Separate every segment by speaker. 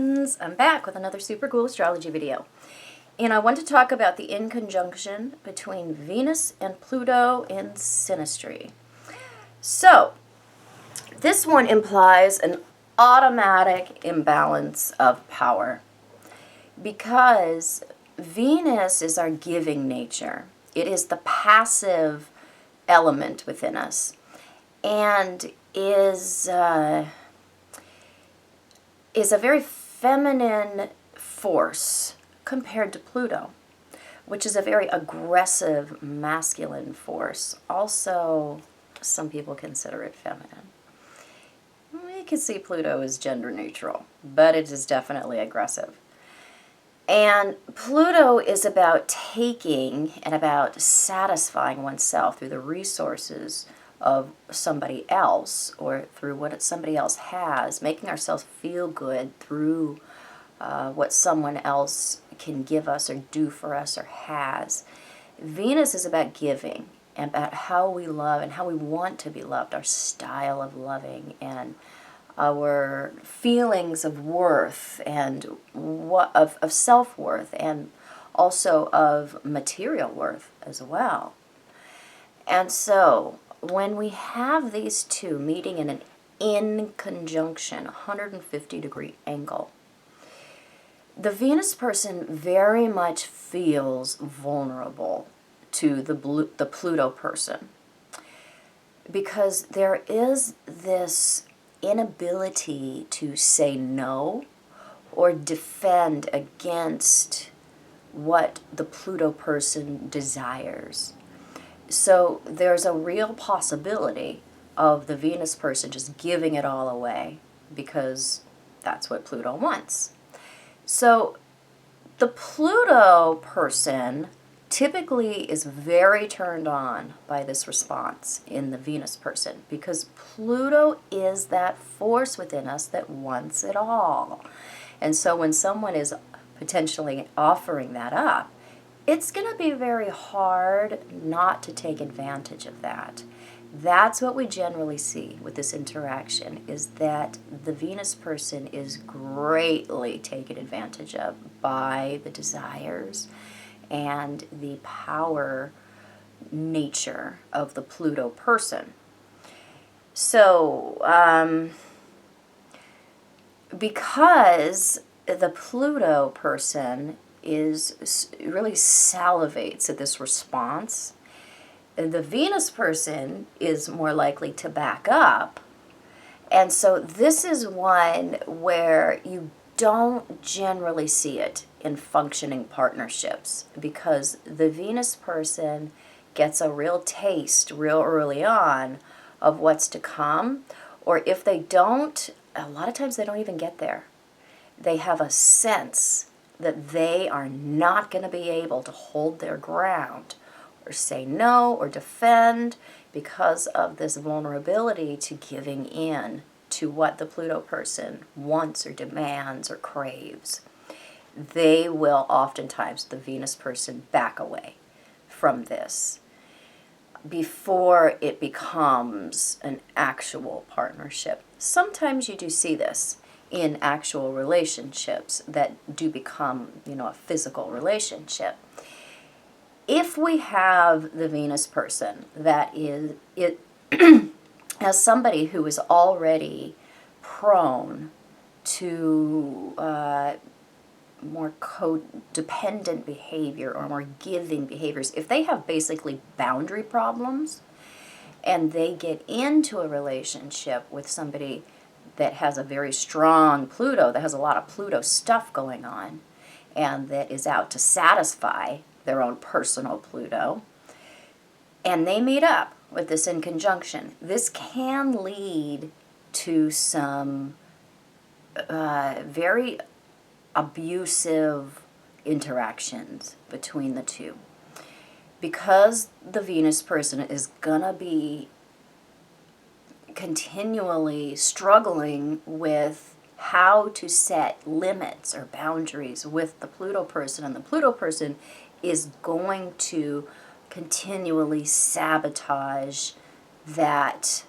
Speaker 1: friends, I'm back with another super cool astrology video. And I want to talk about the inconjunction between Venus and Pluto in Synastry. So, this one implies an automatic imbalance of power because Venus is our giving nature. It is the passive element within us and is a very feminine force compared to Pluto, which is a very aggressive masculine force. Also, some people consider it feminine. We can see Pluto as gender neutral, but it is definitely aggressive. And Pluto is about taking and about satisfying oneself through the resources of somebody else or through what somebody else has, making ourselves feel good through what someone else can give us or do for us or has. Venus is about giving and about how we love and how we want to be loved, our style of loving and our feelings of worth and of self-worth and also of material worth as well. And so when we have these two meeting in an inconjunction, 150-degree angle, the Venus person very much feels vulnerable to the Pluto person because there is this inability to say no or defend against what the Pluto person desires. So there's a real possibility of the Venus person just giving it all away because that's what Pluto wants. So the Pluto person typically is very turned on by this response in the Venus person because Pluto is that force within us that wants it all. And so when someone is potentially offering that up, it's going to be very hard not to take advantage of that. That's what we generally see with this interaction, is that the Venus person is greatly taken advantage of by the desires and the power nature of the Pluto person. So, because the Pluto person really salivates at this response, the Venus person is more likely to back up. And so this is one where you don't generally see it in functioning partnerships because the Venus person gets a real taste real early on of what's to come, or if they don't, a lot of times they don't even get there. They have a sense that they are not going to be able to hold their ground or say no or defend because of this vulnerability to giving in to what the Pluto person wants or demands or craves. They will oftentimes, the Venus person, back away from this before it becomes an actual partnership. Sometimes you do see this in actual relationships that do become, a physical relationship. If we have the Venus person that is as somebody who is already prone to more codependent behavior or more giving behaviors, if they have basically boundary problems and they get into a relationship with somebody that has a very strong Pluto, that has a lot of Pluto stuff going on, and that is out to satisfy their own personal Pluto, and they meet up with this inconjunction, this can lead to some very abusive interactions between the two. Because the Venus person is gonna be continually struggling with how to set limits or boundaries with the Pluto person, and the Pluto person is going to continually sabotage that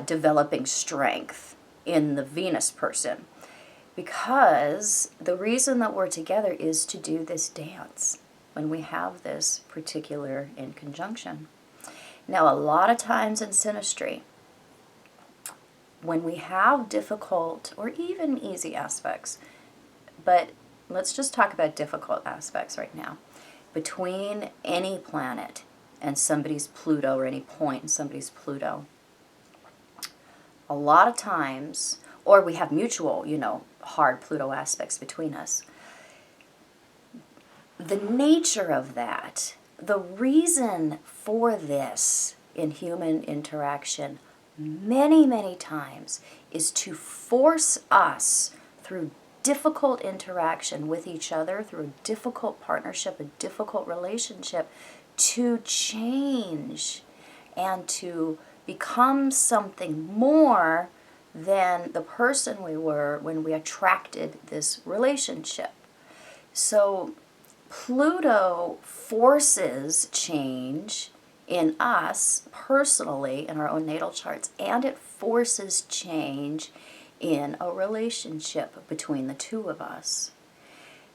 Speaker 1: developing strength in the Venus person, because the reason that we're together is to do this dance when we have this particular inconjunction. Now, a lot of times in synastry, when we have difficult or even easy aspects, but let's just talk about difficult aspects right now, between any planet and somebody's Pluto, or any point in somebody's Pluto, a lot of times, or we have mutual, hard Pluto aspects between us, the nature of that, the reason for this in human interaction many, many times is to force us through difficult interaction with each other, through a difficult partnership, a difficult relationship, to change and to become something more than the person we were when we attracted this relationship. So Pluto forces change in us personally in our own natal charts, and it forces change in a relationship between the two of us.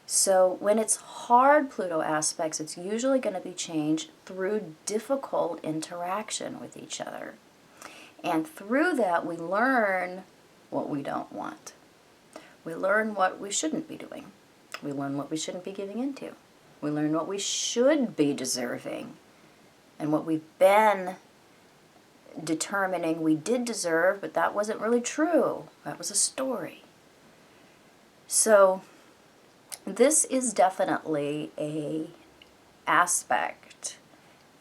Speaker 1: So when it's hard Pluto aspects, it's usually going to be changed through difficult interaction with each other. And through that, we learn what we don't want. We learn what we shouldn't be doing. We learn what we shouldn't be giving into. We learn what we should be deserving and what we've been determining we did deserve, but that wasn't really true. That was a story. So this is definitely a aspect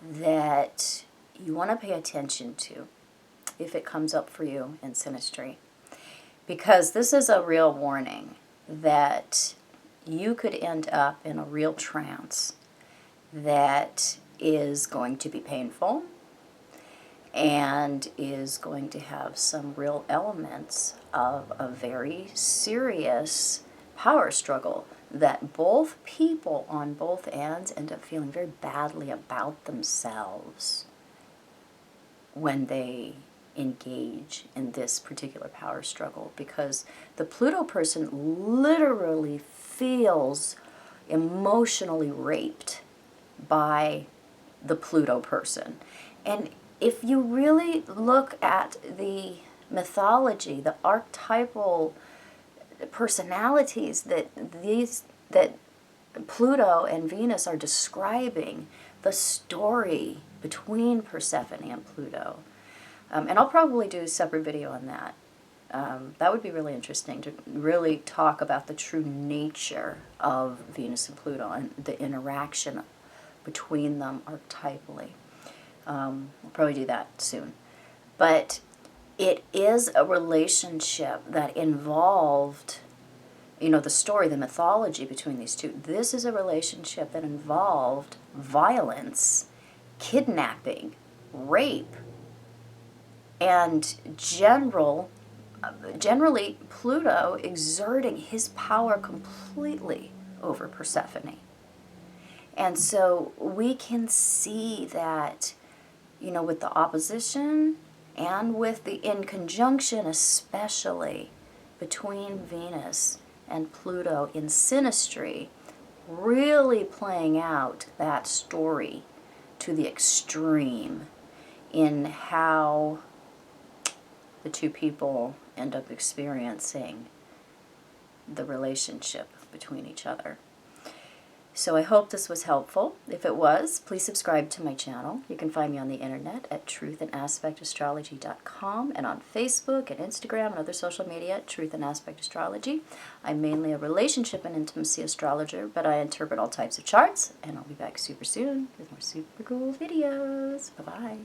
Speaker 1: that you want to pay attention to if it comes up for you in synastry, because this is a real warning that you could end up in a real trance that is going to be painful and is going to have some real elements of a very serious power struggle that both people on both ends end up feeling very badly about themselves when they engage in this particular power struggle, because the Pluto person literally feels emotionally raped by the Pluto person. And if you really look at the mythology, the archetypal personalities that Pluto and Venus are describing, the story between Persephone and Pluto. And I'll probably do a separate video on that. That would be really interesting to really talk about the true nature of Venus and Pluto and the interaction between them archetypally. We'll probably do that soon. But it is a relationship that involved, the story, the mythology between these two. This is a relationship that involved violence, kidnapping, rape, and generally Pluto exerting his power completely over Persephone. And so we can see that, with the opposition and with the inconjunction, especially between Venus and Pluto in synastry, really playing out that story to the extreme in how the two people end up experiencing the relationship between each other. So I hope this was helpful. If it was, please subscribe to my channel. You can find me on the internet at truthandaspectastrology.com and on Facebook and Instagram and other social media at Truth and Aspect Astrology. I'm mainly a relationship and intimacy astrologer, but I interpret all types of charts, and I'll be back super soon with more super cool videos. Bye-bye.